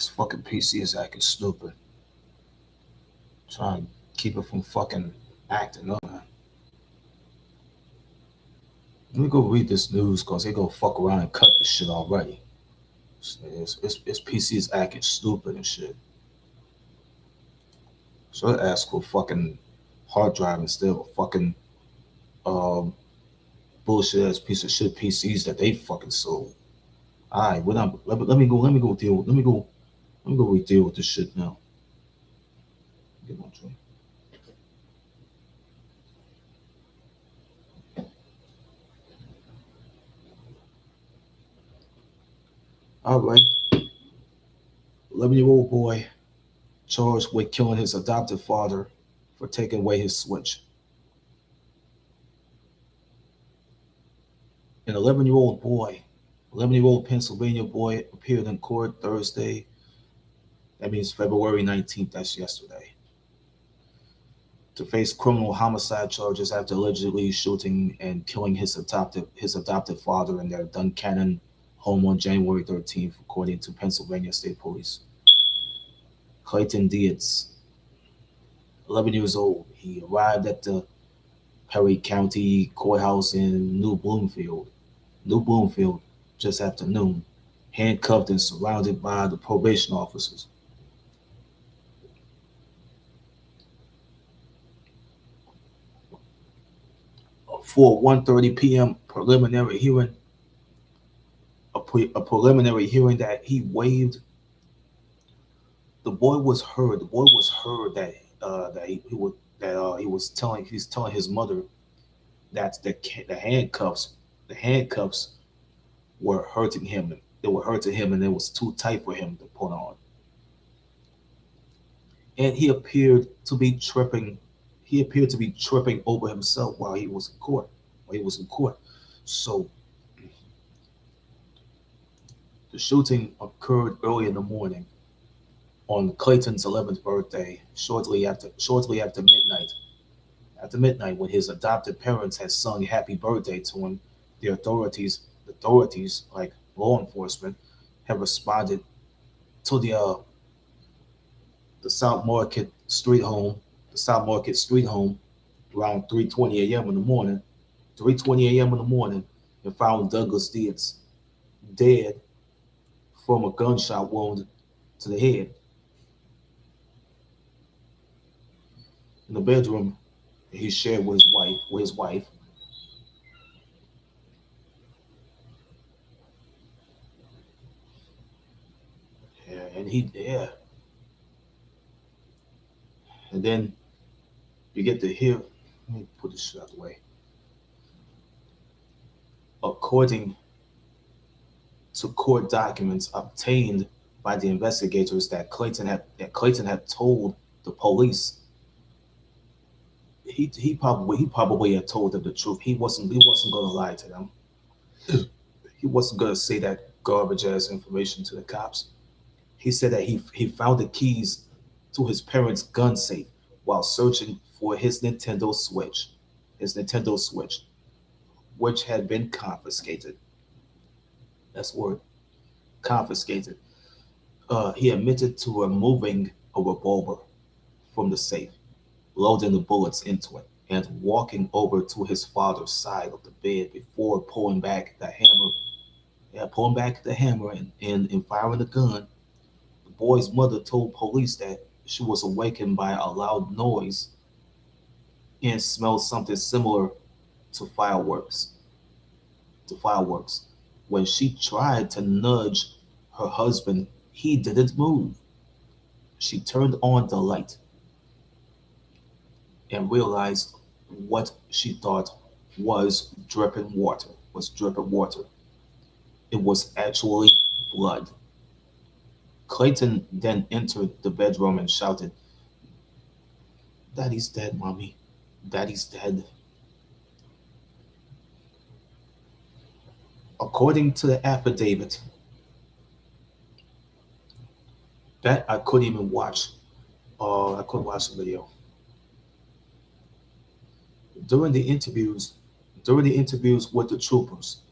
This fucking PC is acting stupid. Trying to keep it from fucking acting up, man. Let me go read this news because they go fuck around and cut this shit already. It's PC is acting stupid and shit. So I ask for fucking hard drive instead of a fucking um bullshit ass piece of shit PCs that they fucking sold. Alright, what I'm let me go deal with this shit now. Get my drink. Alright. 11-year-old boy charged with killing his adopted father for taking away his Switch. An 11-year-old Pennsylvania boy appeared in court Thursday. That means February 19th, that's yesterday, to face criminal homicide charges after allegedly shooting and killing his adopted father in their Duncannon home on January 13th, according to Pennsylvania State Police. Clayton Dietz, 11 years old, he arrived at the Perry County Courthouse in New Bloomfield, just after noon, handcuffed and surrounded by the probation officers. For a 1:30 p.m. preliminary hearing, a preliminary hearing that he waived. The boy was heard. The boy was heard that he's telling his mother that the handcuffs were hurting him. They were hurting him, and it was too tight for him to put on. And he appeared to be tripping. He appeared to be tripping over himself while he was in court. So the shooting occurred early in the morning on Clayton's 11th birthday, shortly after midnight. After midnight, when his adopted parents had sung "Happy Birthday" to him, the authorities, like law enforcement, have responded to the South Market Street home, around 3:20 a.m. in the morning. 3:20 a.m. in the morning, and found Douglas Dietz dead from a gunshot wound to the head in the bedroom he shared with his wife. Yeah, and then you get to hear. Let me put this shit out the way. According to court documents obtained by the investigators that Clayton had told the police, he probably had told them the truth. He wasn't gonna lie to them. He wasn't gonna say that garbage ass information to the cops. He said that he found the keys to his parents' gun safe while searching for his Nintendo Switch, which had been confiscated. That's word, confiscated. He admitted to removing a revolver from the safe, loading the bullets into it, and walking over to his father's side of the bed before pulling back the hammer. Yeah, pulling back the hammer and firing the gun. The boy's mother told police that she was awakened by a loud noise and smelled something similar to fireworks. To fireworks. When she tried to nudge her husband, he didn't move. She turned on the light and realized what she thought was dripping water. It was actually blood. Clayton then entered the bedroom and shouted, "Daddy's dead, mommy. Daddy's dead." According to the affidavit that I couldn't even watch, I couldn't watch the video. During the interviews, with the troopers,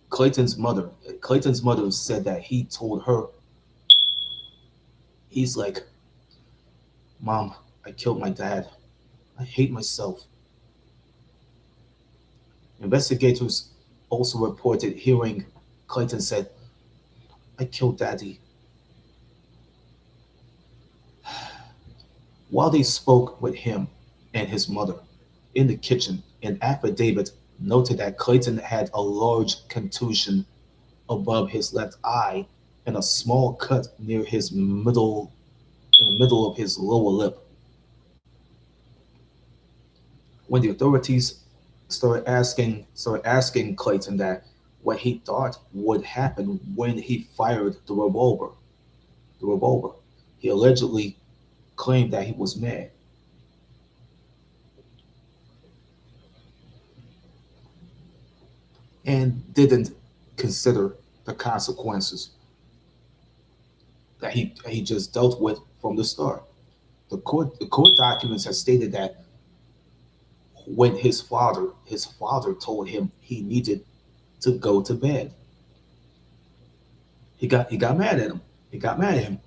Clayton's mother, Clayton's mother said that he told her He's like, Mom, I killed my dad. I hate myself. Investigators also reported hearing Clayton said, I killed Daddy. While they spoke with him and his mother in the kitchen, an affidavit noted that Clayton had a large contusion above his left eye and a small cut near his middle in the middle of his lower lip. When the authorities started asking Clayton that what he thought would happen when he fired the revolver, he allegedly claimed that he was mad and didn't consider the consequences that he just dealt with from the start. The court documents have stated that when his father told him he needed to go to bed, he got mad at him. He got mad at him.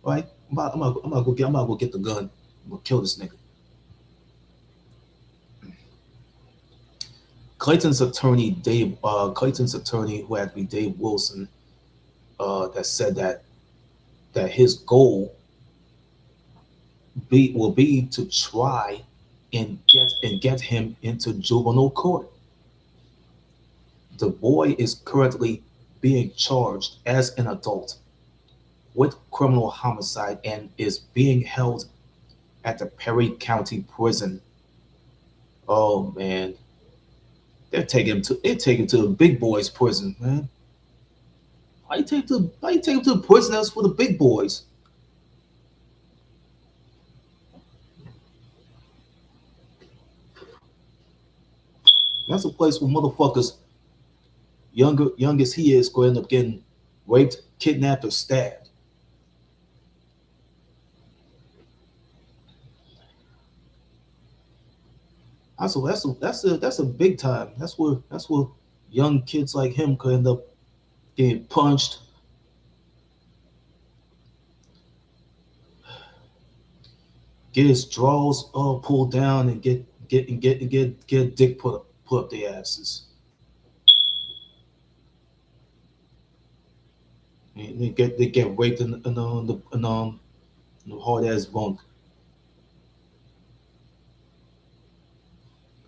Right? I'm about to go get the gun. I'm gonna kill this nigga. Clayton's attorney, who had to be Dave Wilson, that said that his goal will be to try and get him into juvenile court. The boy is currently being charged as an adult with criminal homicide and is being held at the Perry County Prison. Oh man, they take him to the big boys prison, man. Why you take him to the prison that's for the big boys? That's a place where motherfuckers young as he is going to end up getting raped, kidnapped, or stabbed. That's a big time. That's where young kids like him could end up getting punched, get his drawers pulled down, and get a dick put up their asses. And they get raped in the hard ass bunk.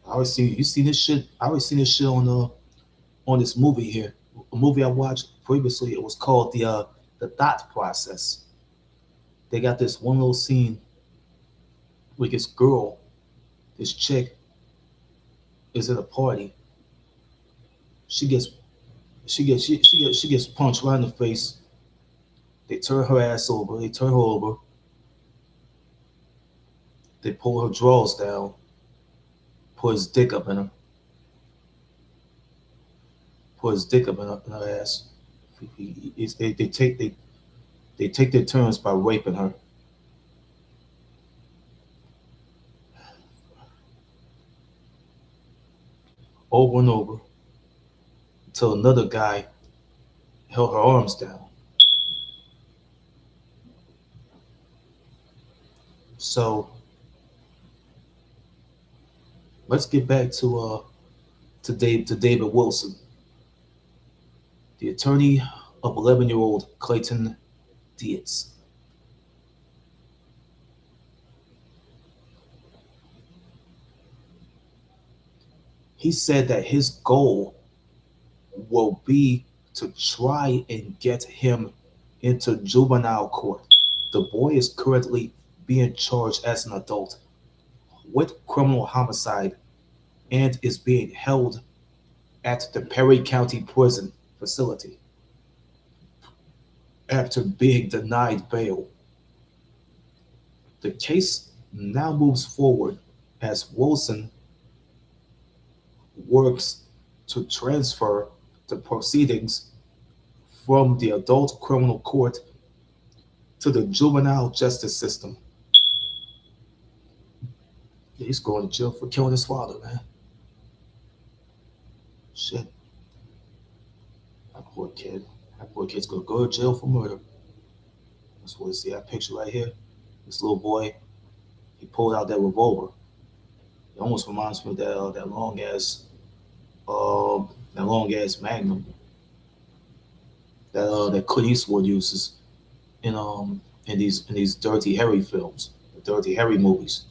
I always see you see this shit. I always seen this shit on this movie here. A movie I watched previously. It was called the Thought Process. They got this one little scene with this girl, this chick is at a party. She gets she gets punched right in the face. They turn her ass over. They turn her over. They pull her drawers down. Put his dick up in her. Put his dick up in her ass. They take their turns by raping her over and over until another guy held her arms down. So let's get back to David Wilson, the attorney of 11-year-old Clayton Dietz. He said that his goal will be to try and get him into juvenile court. The boy is currently being charged as an adult with criminal homicide and is being held at the Perry County Prison facility after being denied bail. The case now moves forward as Wilson works to transfer the proceedings from the adult criminal court to the juvenile justice system. He's going to jail for killing his father, man. Shit, that poor kid. That poor kid's gonna go to jail for murder. That's what you see that picture right here. This little boy, he pulled out that revolver. It almost reminds me of uh, that long ass Magnum that Clint Eastwood uses in these Dirty Harry films, the Dirty Harry movies.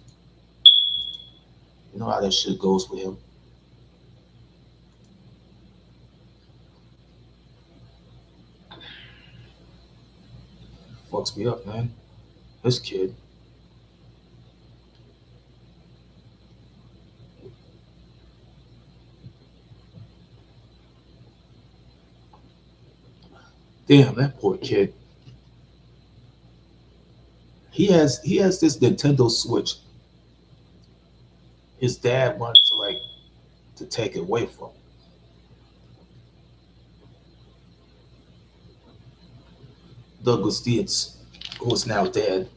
You know how that shit goes with him. Fucks me up, man. This kid. Damn, that poor kid. He has this Nintendo Switch. His dad wanted to take it away from him. Douglas Dietz, who is now dead.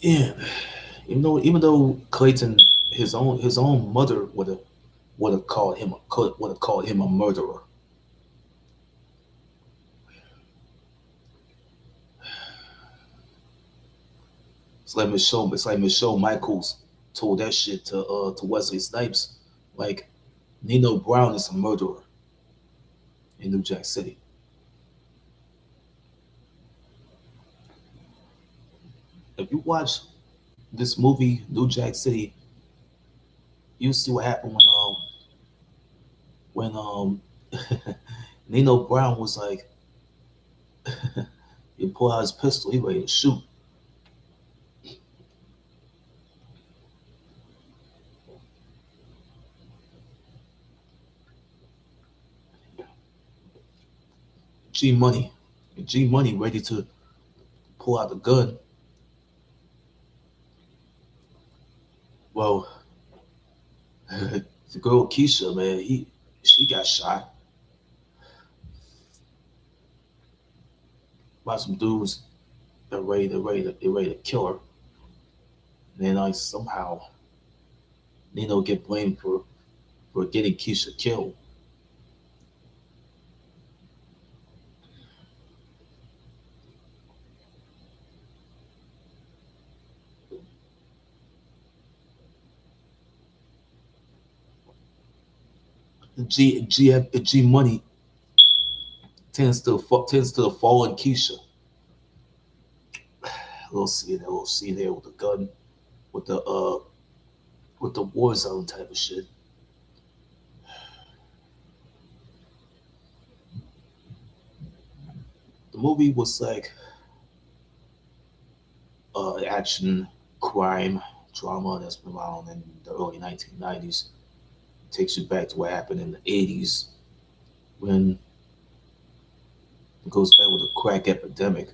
Yeah, even though Clayton, his own mother would have called him a murderer. It's like Michelle Michaels told that shit to Wesley Snipes. Like Nino Brown is a murderer in New Jack City. If you watch this movie, New Jack City, you see what happened when Nino Brown was like, he pulled out his pistol, he ready to shoot. G Money, G Money ready to pull out the gun. Well, the girl Keisha, man, she got shot by some dudes that ready to kill her. And then like somehow Nino get blamed for getting Keisha killed. G Money tends to fall in Keisha. A little scene there with the gun, with the war zone type of shit. The movie was like action, crime, drama that's been around in the early 1990s. Takes you back to what happened in the 80s when it goes back with the crack epidemic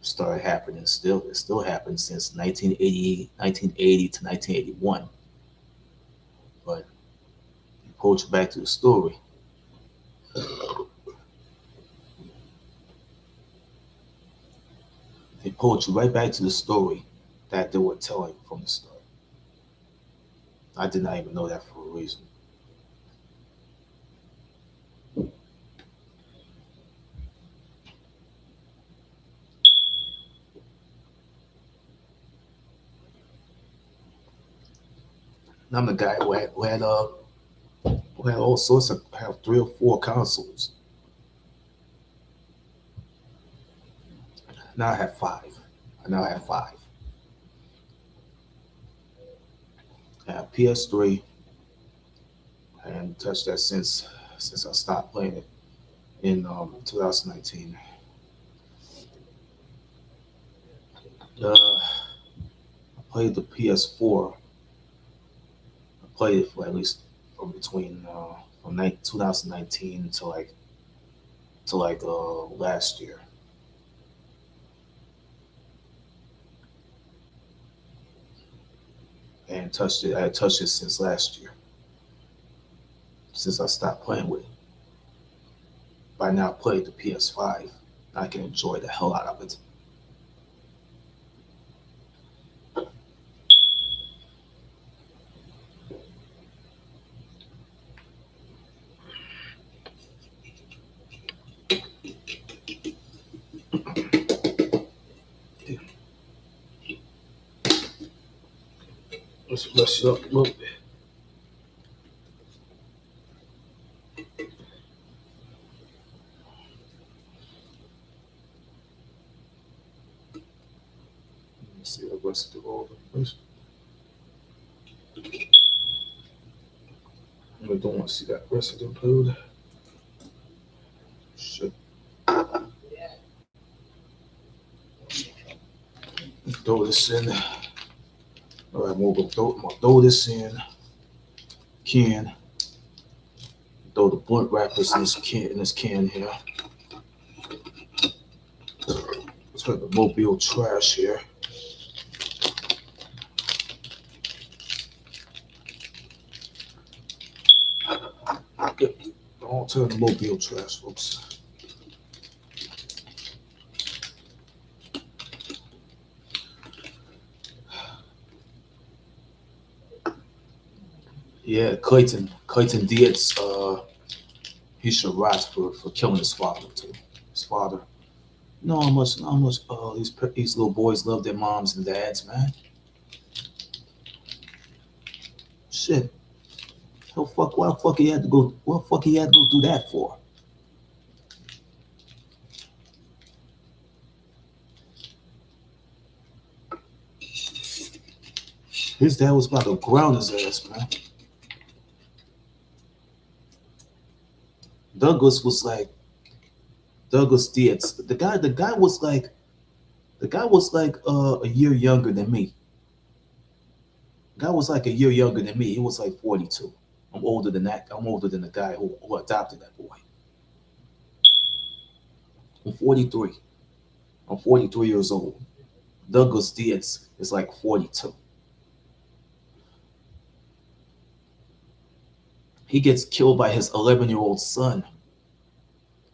started happening. It still happened since 1980 to 1981. But it pulls you back to the story. It pulled you right back to the story that they were telling from the start. I did not even know that for a reason. And I'm the guy who had all sorts of have 3 or 4 consoles. Now I have five. I now have five. I have PS3. I haven't touched that since I stopped playing it in 2019. I played the PS4. I played it for at least from between from 2019 to last year. And touched it. I had touched it since last year, since I stopped playing with it. by now played the PS5. I can enjoy the hell out of it. Let's mess it up a little bit. Let's see the rest of the order first. I don't want to see that rest of the food. Shit. Throw this in. All right, I'm gonna throw this in. Can throw the blunt wrappers in this can here. Let's put the mobile trash here. Don't turn the mobile trash, folks. Yeah, Clayton Dietz, he should rot for killing his father too. His father. You know how much these little boys love their moms and dads, man. Shit. Hell, fuck. Why the fuck he had to go? What the fuck he had to go do that for? His dad was about to ground his ass, man. Douglas was like Douglas Dietz. The guy was like a year younger than me. The guy was like a year younger than me. He was like 42. I'm older than that. I'm older than the guy who adopted that boy. I'm 43. I'm 43 years old. Douglas Dietz is like 42. He gets killed by his 11-year-old son.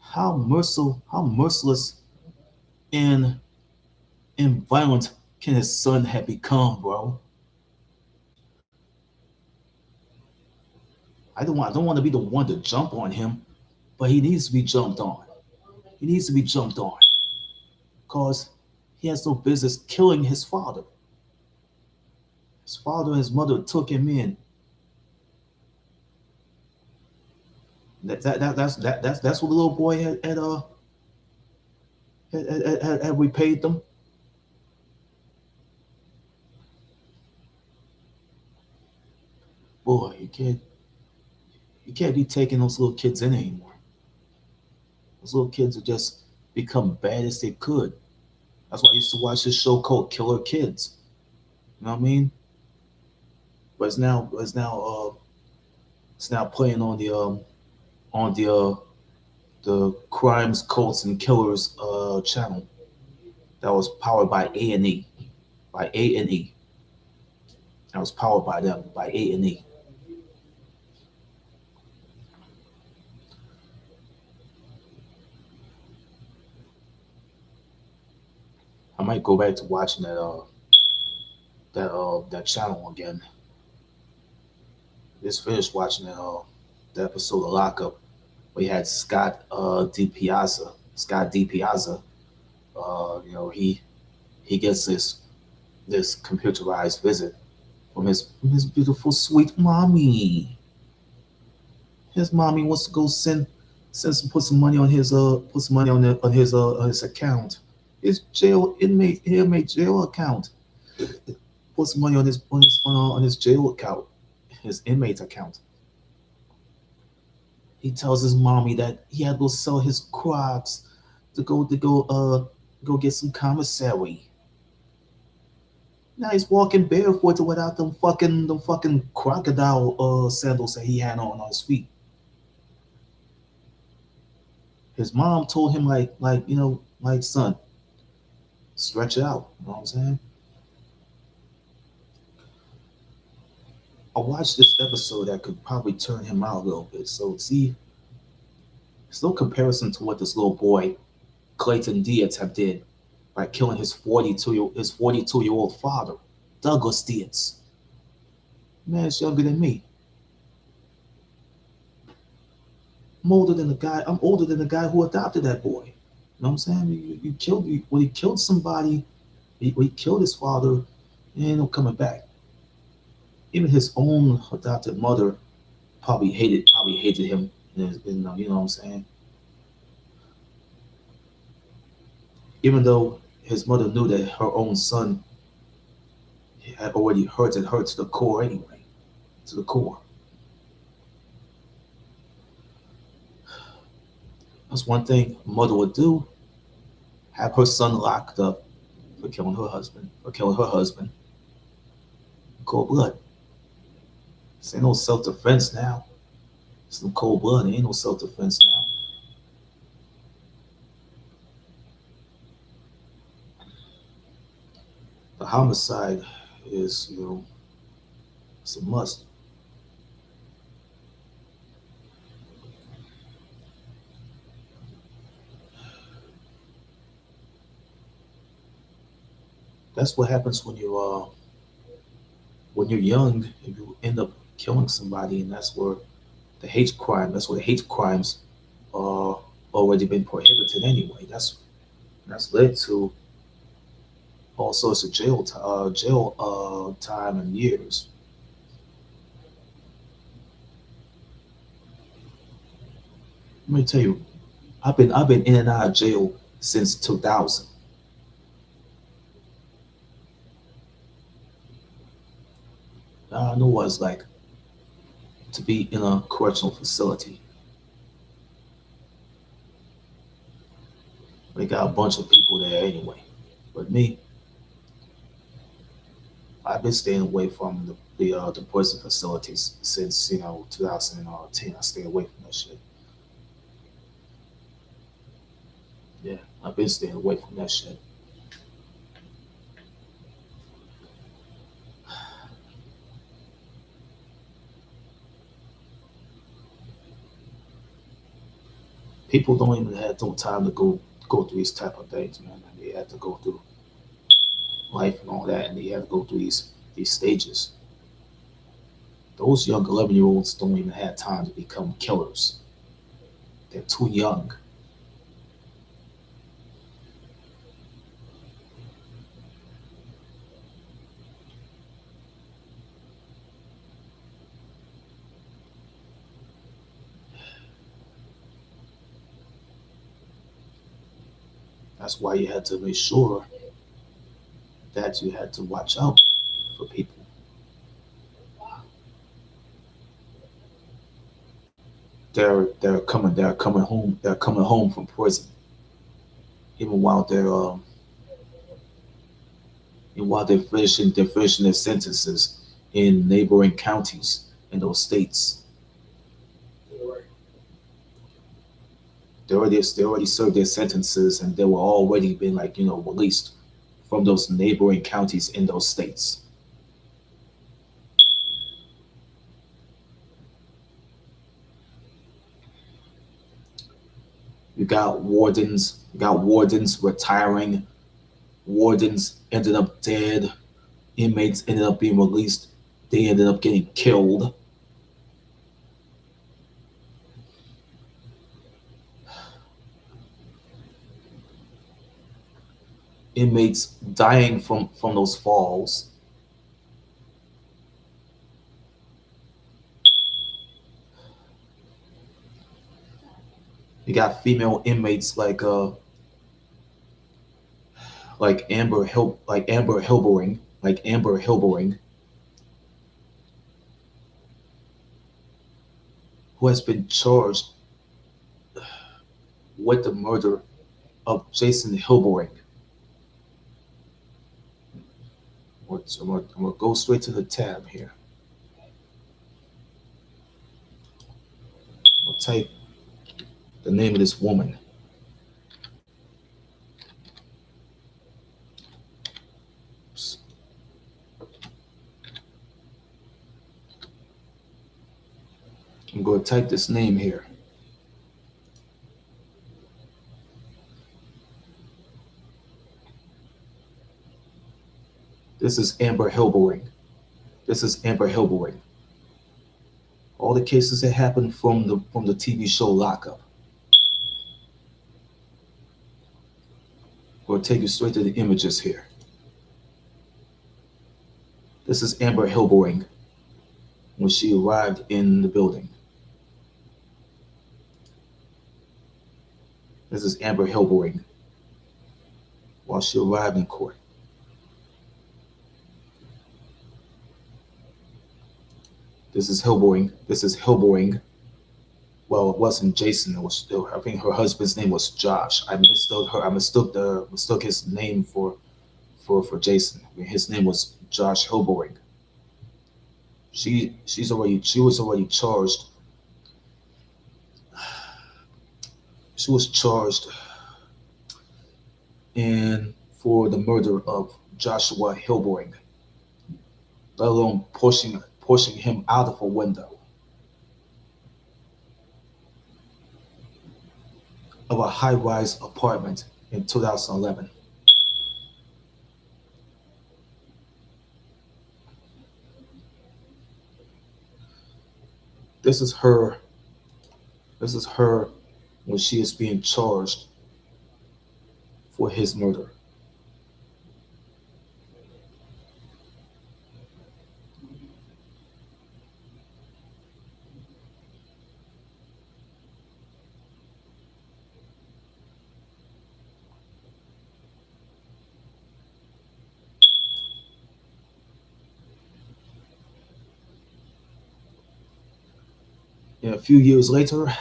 How merciless and violent can his son have become, bro? I don't want to be the one to jump on him, but he needs to be jumped on. He needs to be jumped on because he has no business killing his father. His father and his mother took him in. That's what the little boy had repaid them. Boy, you can't be taking those little kids in anymore. Those little kids would just become bad as they could. That's why I used to watch this show called Killer Kids. You know what I mean? But it's now playing on the Crimes, Cults, and Killers channel that was powered by A&E, by A&E. That was powered by them, by A&E. I might go back to watching that channel again. Just finished watching the episode of Lockup. We had Scott DiPiazza. Scott DiPiazza. He gets this computerized visit from his beautiful sweet mommy. His mommy wants to go put some money on on his account, his inmate jail account. Put some money on his jail account, his inmate account. He tells his mommy that he had to go sell his crops to go get some commissary. Now he's walking barefoot without them fucking crocodile sandals that he had on his feet. His mom told him like son, stretch it out. You know what I'm saying? I watched this episode that could probably turn him out a little bit. So see, It's no comparison to what this little boy Clayton Diaz have did by killing his 42-year-old father, Douglas Diaz. Man, it's younger than me. I'm older than the guy who adopted that boy. You know what I'm saying? You killed when he killed somebody. When he killed his father, he ain't no coming back. Even his own adopted mother probably hated him. You know what I'm saying? Even though his mother knew that her own son had already hurted her to the core anyway, to the core. That's one thing a mother would do: have her son locked up for killing her husband. Cold blood. This ain't no self defense now. It's no cold blood. It ain't no self defense now. The homicide is, it's a must. That's what happens when you're young and you end up killing somebody, and that's where the hate crimes are already been prohibited anyway. That's led to all sorts of jail time and years. Let me tell you, I've been in and out of jail since 2000. I know what it's like to be in a correctional facility. They got a bunch of people there anyway. But me, I've been staying away from the prison facilities since 2010. I stay away from that shit. Yeah, I've been staying away from that shit. People don't even have no time to go through these type of things, man. They have to go through life and all that, and they have to go through these stages. Those young 11-year-olds don't even have time to become killers. They're too young. That's why you had to make sure that you had to watch out for people. They're coming home from prison, even while they're finishing their sentences in neighboring counties in those states. They already served their sentences, and they were already been, like, released from those neighboring counties in those states. You got wardens retiring, wardens ended up dead, inmates ended up being released, they ended up getting killed, inmates dying from those falls. You got female inmates like Amber Hilbering, who has been charged with the murder of Jason Hilbering. I'm gonna go straight to the tab here. I'll type the name of this woman. I'm going to type this name here. This is Amber Hilbering. This is Amber Hilbering. All the cases that happened from the TV show Lockup. We'll take you straight to the images here. This is Amber Hilbering when she arrived in the building. This is Amber Hilbering while she arrived in court. This is Hilbering. This is Hilbering. Well, it wasn't Jason. It was still. I think her husband's name was Josh. I mistook her. I mistook his name for Jason. I mean, his name was Josh Hilbering. She was already charged. She was charged in for the murder of Joshua Hilbering, let alone pushing him out of a window of a high-rise apartment in 2011. This is her. This is her when she is being charged for his murder. And a few years later,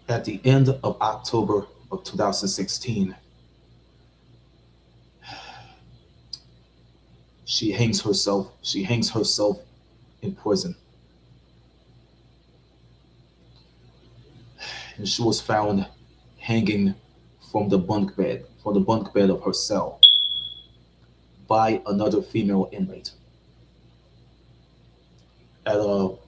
at the end of October of 2016, she hangs herself. She hangs herself in prison. And she was found hanging from the bunk bed of her cell by another female inmate at on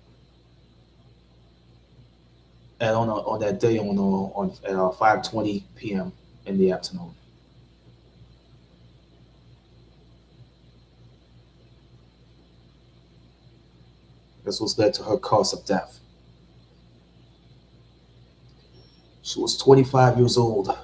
that day on at 5:20 p.m. in the afternoon. This was led to her cause of death. She was 25 years old.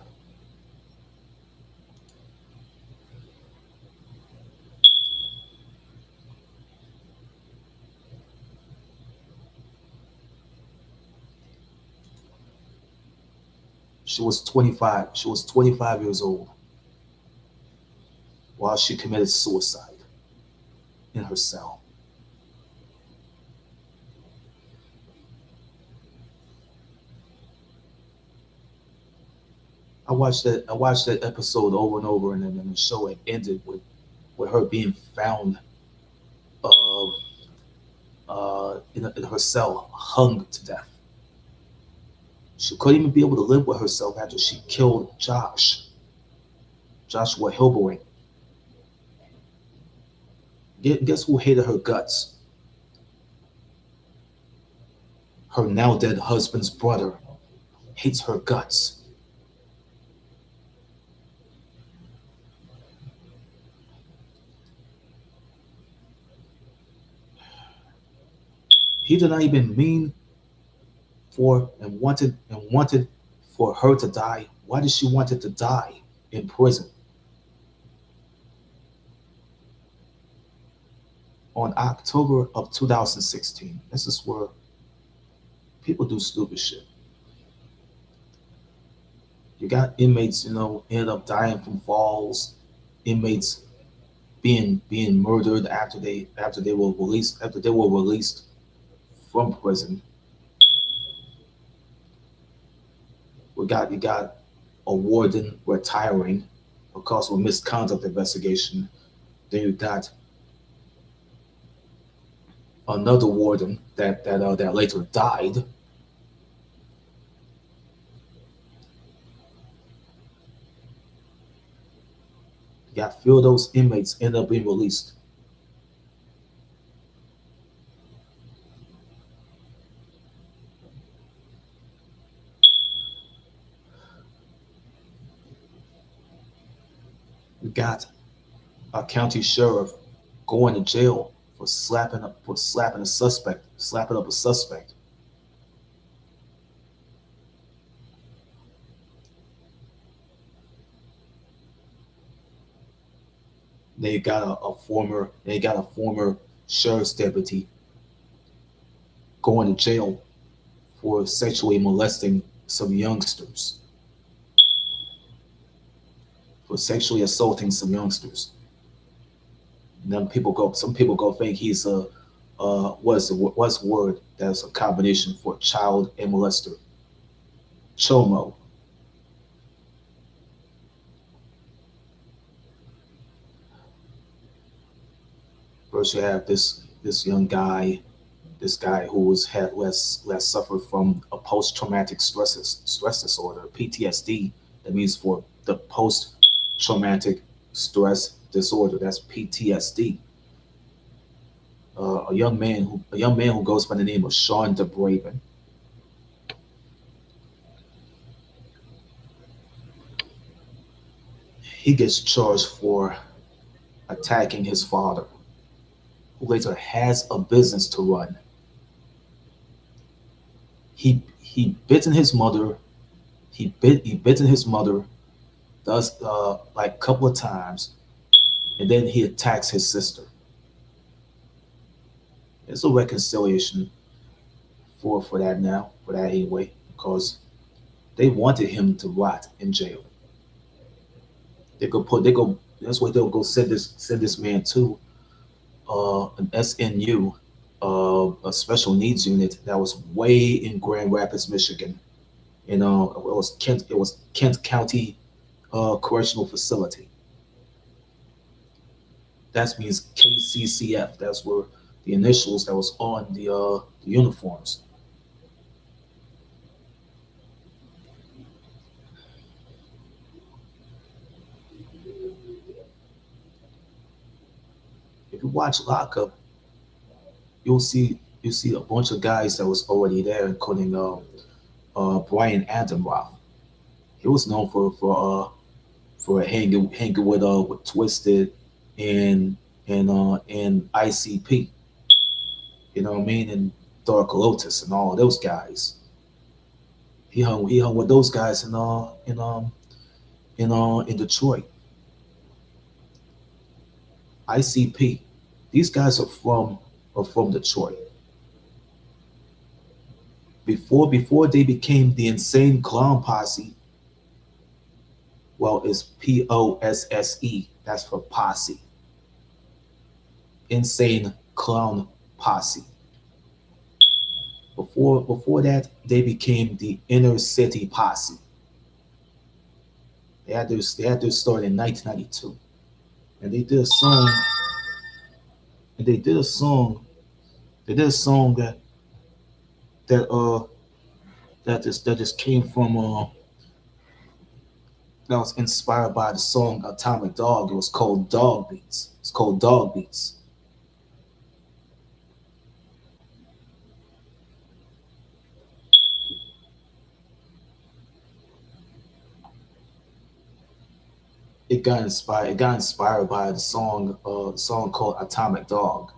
She was 25. She was 25 years old while she committed suicide in her cell. I watched that episode over and over, and then the show had ended with her being found uh, in her cell, hung to death. She couldn't even be able to live with herself after she killed Joshua Hilbering. Guess who hated her guts? Her now dead husband's brother hates her guts. He did not even mean for and wanted for her to die. Why did she want it to die in prison? On October of 2016, this is where people do stupid shit. You got inmates, end up dying from falls, inmates being murdered after they were released from prison. You got a warden retiring because of a misconduct investigation. Then you got another warden that later died. You got few of those inmates end up being released. We got a county sheriff going to jail for slapping a suspect, slapping up a suspect. They got a former sheriff's deputy going to jail for sexually molesting some youngsters, for sexually assaulting some youngsters. And then some people go think he's a what's the word that's a combination for child and molester, chomo. First, you have this young guy, this guy who was had less suffered from a post traumatic stress disorder, PTSD. That means for the post traumatic stress disorder. That's PTSD. A young man who goes by the name of Sean DeBraven. He gets charged for attacking his father, who later has a business to run. He bitten his mother. He bitten his mother. Does like a couple of times, and then he attacks his sister. There's a reconciliation for that now, for that anyway, because they wanted him to rot in jail. They go that's what they'll go send this man to an SNU, a special needs unit that was way in Grand Rapids, Michigan. It was Kent County Correctional Facility. That means KCCF. That's where the initials that was on the uniforms. If you watch Lockup, you'll see a bunch of guys that was already there, including Brian Adamroth. He was known for hanging with Twisted and and ICP. You know what I mean? And Dark Lotus and all of those guys. He hung with those guys in Detroit. ICP. These guys are from Detroit. Before they became the Insane Clown Posse, well, it's POSSE. That's for posse. Insane Clown Posse. Before that, they became the Inner City Posse. They had their start in 1992, and they did a song. And they did a song that uh that just came from that was inspired by the song Atomic Dog. It was called Dog Beats. It's called Dog Beats. It got inspired by the song called Atomic Dog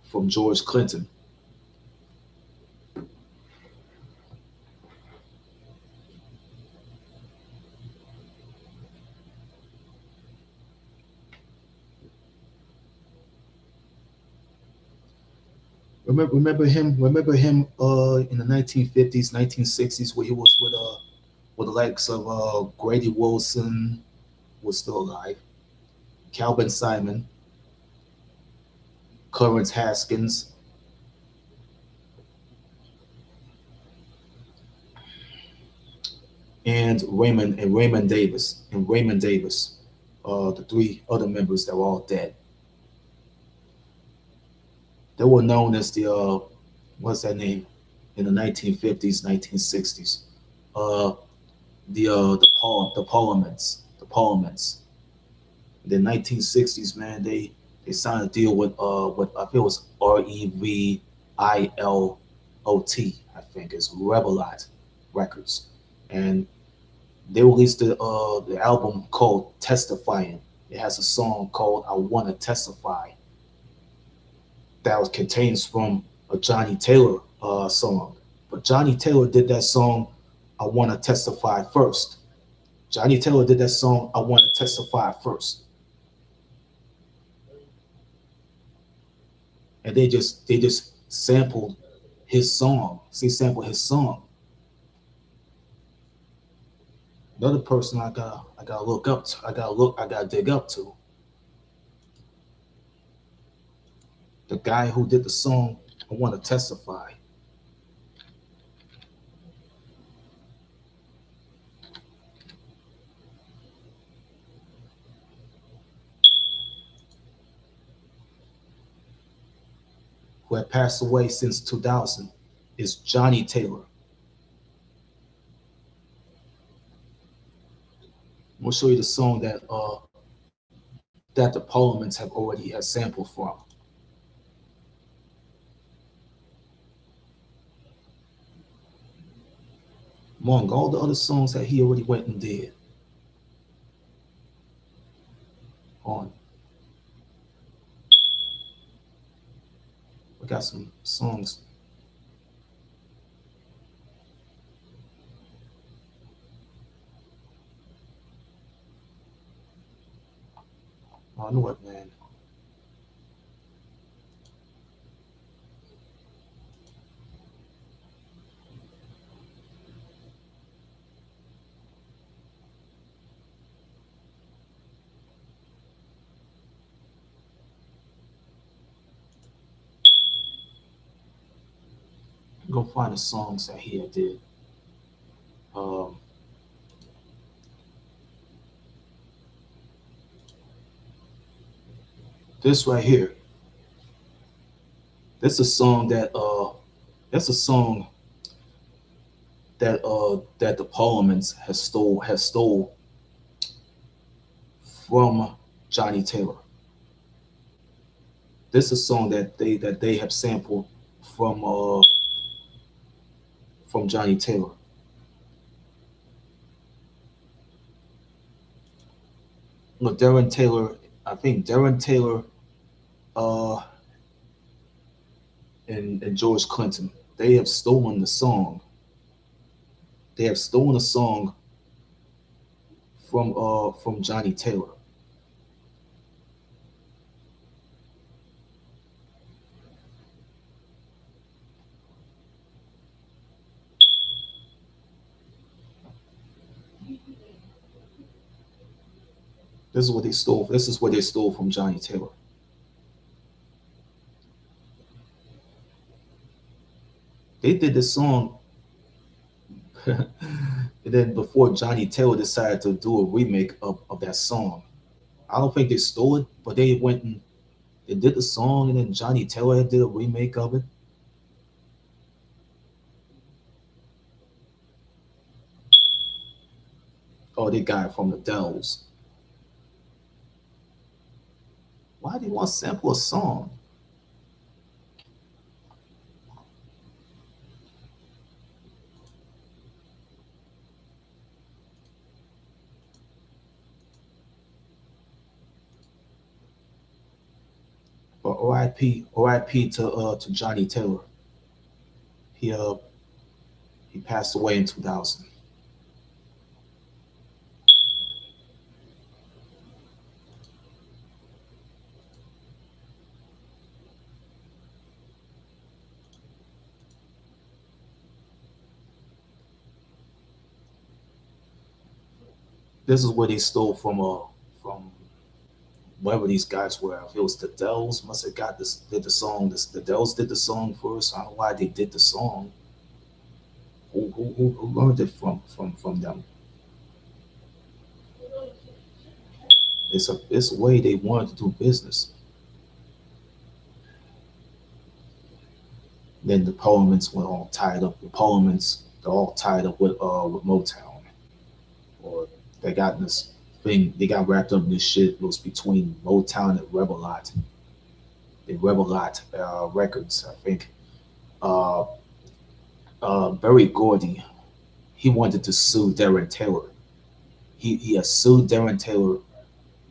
from George Clinton. Remember him in the 1950s, 1960s, where he was with the likes of Grady Wilson was still alive, Calvin Simon, Clarence Haskins, and Raymond Davis, the three other members that were all dead. They were known as the what's that name in the 1950s, 1960s. Uh, the Parliaments, the Parliaments. In the 1960s, man, they signed a deal with I feel it was REVILOT, I think is Revelot Records, and They released the album called Testifying. It has a song called I Wanna Testify that was contains from a Johnny Taylor song. But Johnny Taylor did that song I Wanna Testify first. Johnny Taylor did that song I Wanna Testify first. And they just sampled his song. See, sampled his song. Another person I gotta look up to, I gotta dig up to, the guy who did the song I Wanna Testify. Who had passed away since 2000, is Johnny Taylor. I'm gonna show you the song that the Parliaments have already had sampled from. Among all the other songs that he already went and did on, we got some songs. Oh, I know what, man. Go find the songs that he had did. Um, this right here. This is a song that's a song that the Parliaments has stole from Johnny Taylor. This is a song that they have sampled from uh from Johnny Taylor. Look, Darren Taylor, I think Darren Taylor uh and George Clinton, they have stolen the song. They have stolen a song from Johnny Taylor. This is what they stole. This is what they stole from Johnny Taylor. They did this song, and then before Johnny Taylor decided to do a remake of that song. I don't think they stole it, but they went and they did the song, and then Johnny Taylor did a remake of it. Oh, they got it from the Dells. Why do you want to sample a song? But R.I.P. to Johnny Taylor. He he passed away in 2000. This is where they stole from wherever these guys were. If it was the Dells, must have got this did the song. The Dells did the song first. I don't know why they did the song. Who learned it from them? It's a way they wanted to do business. Then the Parliaments were all tied up. The Parliaments they're all tied up with Motown, or they got in this thing. They got wrapped up in this shit. It was between Motown and Rebelot. The Rebelot Records, I think. Barry Gordy, he wanted to sue Darren Taylor. he has sued Darren Taylor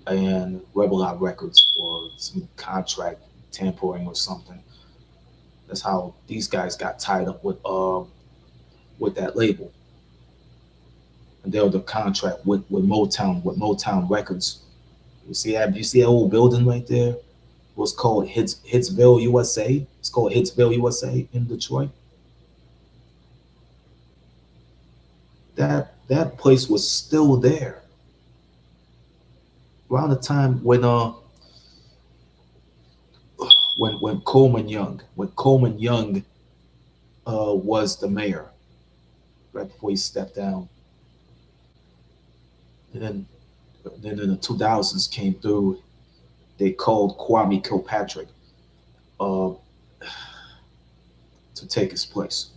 and Rebel Eye Records for some contract tampering or something. That's how these guys got tied up with that label. And they're the contract with Motown Records. You see that old building right there? It was called Hitsville, USA. It's called Hitsville, USA in Detroit. That place was still there around the time when Coleman Young was the mayor right before he stepped down. And then in the 2000s came through. They called Kwame Kilpatrick uh, to take his place.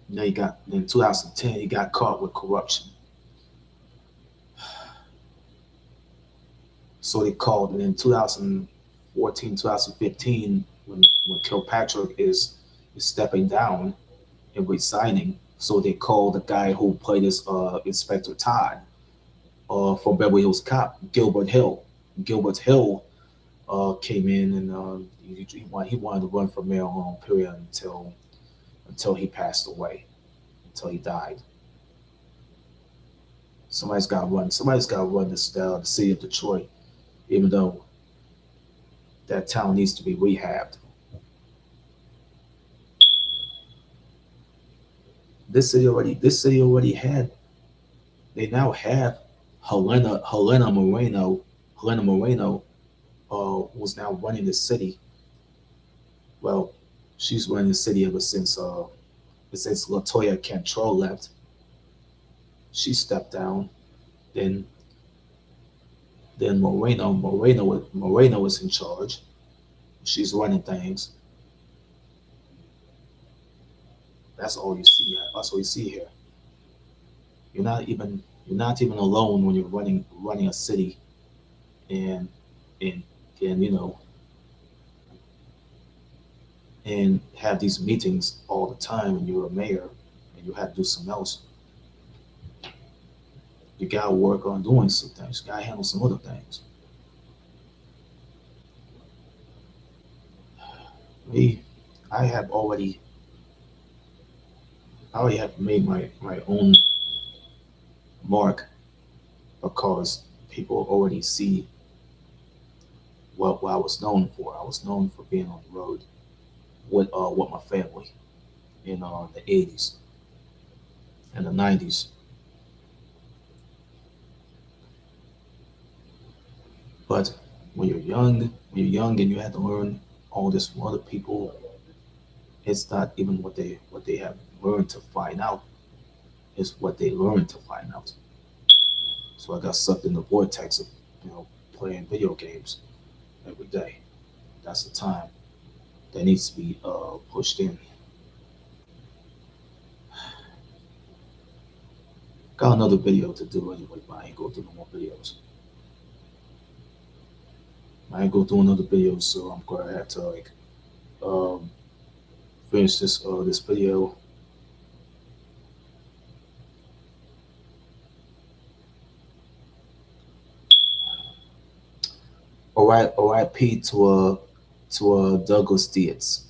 And then he got in 2010 he got caught with corruption. So they called, and in 2014, 2015, when Kilpatrick is stepping down and resigning, so they called the guy who played as Inspector Todd from Beverly Hills Cop, Gilbert Hill. Gilbert Hill came in and he wanted to run for mayor on period until he passed away, until he died. Somebody's got to run. Somebody's got to run the city of Detroit, even though that town needs to be rehabbed. This city already had. They now have Helena Moreno, who's now running the city. Well, she's running the city ever since Latoya Cantrell left. She stepped down. Then Moreno is in charge. She's running things. That's all you see. That's all you see here. You're not even you're not even alone when you're running a city and and and and have these meetings all the time and you're a mayor and you have to do something else. You gotta work on doing some things. You gotta handle some other things. Me, I have already I already have made my own mark because people already see what I was known for. I was known for being on the road with my family in the 80s and the 90s. But when you're young and you have to learn all this from other people, it's not even what they have learned to find out. It's what they learn to find out. So I got sucked in the vortex of playing video games every day. That's the time that needs to be pushed in. Got another video to do anyway, but I ain't go through no more videos. I ain't go through another video, so I'm gonna have to um, finish this video. All right, R.I.P. to Douglas Dietz.